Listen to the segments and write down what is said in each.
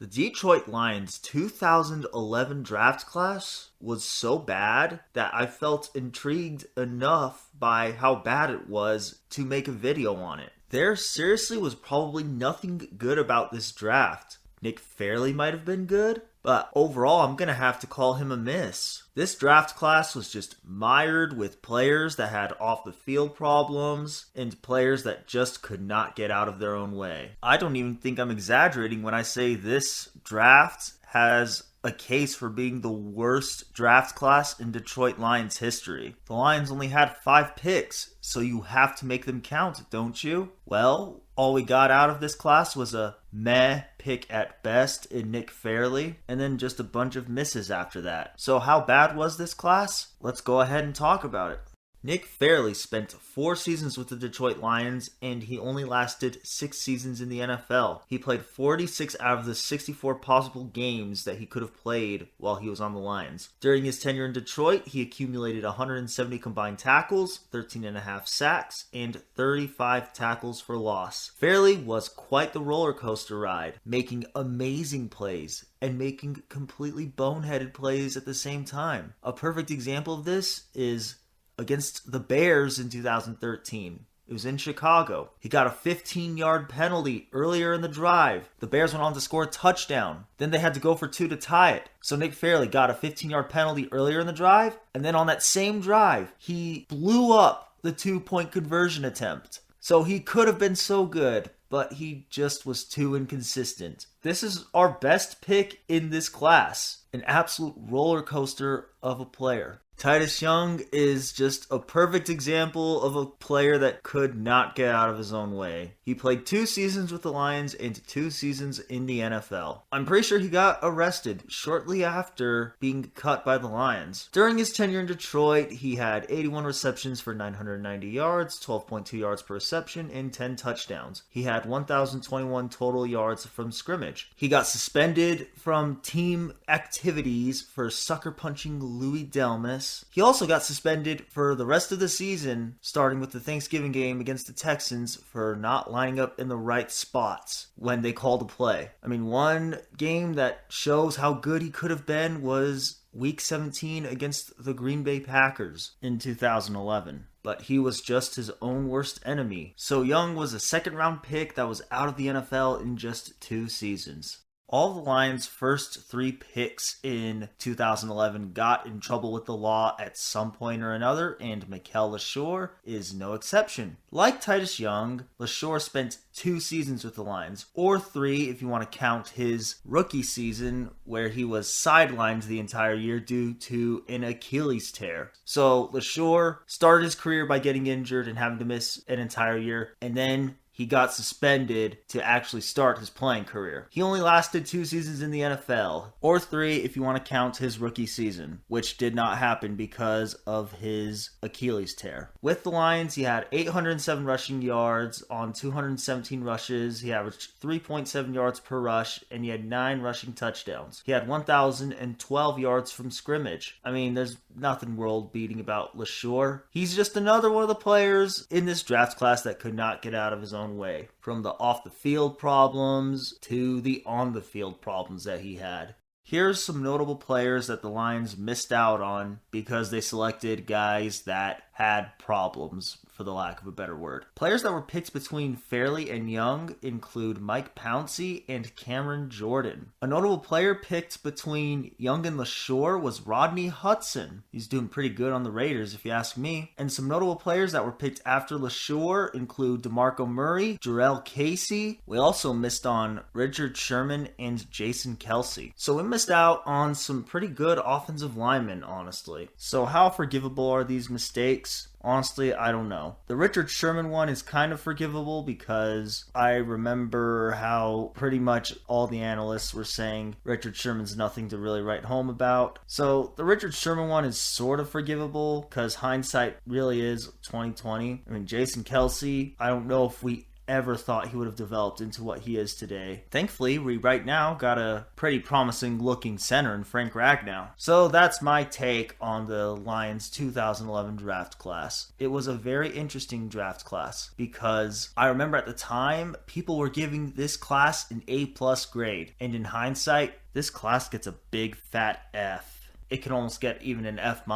The Detroit Lions 2011 draft class was so bad that I felt intrigued enough by how bad it was to make a video on it. There seriously was probably nothing good about this draft. Nick Fairley might have been good, but overall I'm going to have to call him a miss. This draft class was just mired with players that had off the field problems and players that just could not get out of their own way. I don't even think I'm exaggerating when I say this draft has a case for being the worst draft class in Detroit Lions history. The Lions only had 5 picks, so you have to make them count, don't you? Well, all we got out of this class was a meh pick at best in Nick Fairley, and then just a bunch of misses after that. So how bad was this class? Let's go ahead and talk about it. Nick Fairley spent 4 seasons with the Detroit Lions, and he only lasted 6 seasons in the NFL. He played 46 out of the 64 possible games that he could have played while he was on the Lions. During his tenure in Detroit, he accumulated 170 combined tackles, 13.5 sacks, and 35 tackles for loss. Fairley was quite the roller coaster ride, making amazing plays and making completely boneheaded plays at the same time. A perfect example of this is against the Bears in 2013. It was in Chicago. He got a 15-yard penalty earlier in the drive. The Bears went on to score a touchdown. Then they had to go for 2 to tie it. So Nick Fairley got a 15-yard penalty earlier in the drive, and then on that same drive, he blew up the 2-point conversion attempt. So he could have been so good, but he just was too inconsistent. This is our best pick in this class. An absolute roller coaster of a player. Titus Young is just a perfect example of a player that could not get out of his own way. He played 2 seasons with the Lions and 2 seasons in the NFL. I'm pretty sure he got arrested shortly after being cut by the Lions. During his tenure in Detroit, he had 81 receptions for 990 yards, 12.2 yards per reception, and 10 touchdowns. He had 1,021 total yards from scrimmage. He got suspended from team activities for sucker punching Louis Delmas. He also got suspended for the rest of the season, starting with the Thanksgiving game against the Texans, for not lining up in the right spots when they called a play. I mean, one game that shows how good he could have been was Week 17 against the Green Bay Packers in 2011. But he was just his own worst enemy. So Young was a second-round pick that was out of the NFL in just 2 seasons. All the Lions' first 3 picks in 2011 got in trouble with the law at some point or another, and Lesure is no exception. Like Titus Young, Lesure spent 2 seasons with the Lions, or 3 if you want to count his rookie season where he was sidelined the entire year due to an Achilles tear. So Lesure started his career by getting injured and having to miss an entire year, and then he got suspended to actually start his playing career. He only lasted 2 seasons in the NFL, or 3 if you want to count his rookie season, which did not happen because of his Achilles tear. With the Lions, he had 807 rushing yards on 217 rushes. He averaged 3.7 yards per rush, and he had 9 rushing touchdowns. He had 1,012 yards from scrimmage. I mean, there's nothing world-beating about Lesure. He's just another one of the players in this draft class that could not get out of his own way, from the off-the-field problems to the on-the-field problems that he had. Here's some notable players that the Lions missed out on because they selected guys that had problems, for the lack of a better word. Players that were picked between Fairley and Young include Mike Pouncey and Cameron Jordan. A notable player picked between Young and Lesure was Rodney Hudson. He's doing pretty good on the Raiders if you ask me. And some notable players that were picked after Lesure include DeMarco Murray, Jarrell Casey. We also missed on Richard Sherman and Jason Kelsey. So we missed out on some pretty good offensive linemen, honestly. So how forgivable are these mistakes? Honestly, I don't know. The Richard Sherman one is kind of forgivable because I remember how pretty much all the analysts were saying Richard Sherman's nothing to really write home about. So the Richard Sherman one is sort of forgivable because hindsight really is 2020. I mean, Jason Kelsey, I don't know if we ever thought he would have developed into what he is today. Thankfully, we right now got a pretty promising looking center in Frank Ragnow. So that's my take on the Lions 2011 draft class. It was a very interesting draft class because I remember at the time people were giving this class an A+ grade, and in hindsight, this class gets a big fat F. It can almost get even an F-.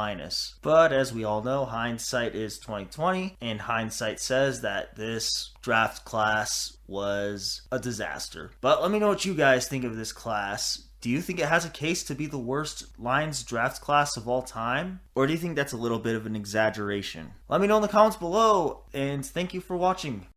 But as we all know, hindsight is 2020, and hindsight says that this draft class was a disaster. But let me know what you guys think of this class. Do you think it has a case to be the worst Lions draft class of all time? Or do you think that's a little bit of an exaggeration? Let me know in the comments below, and thank you for watching.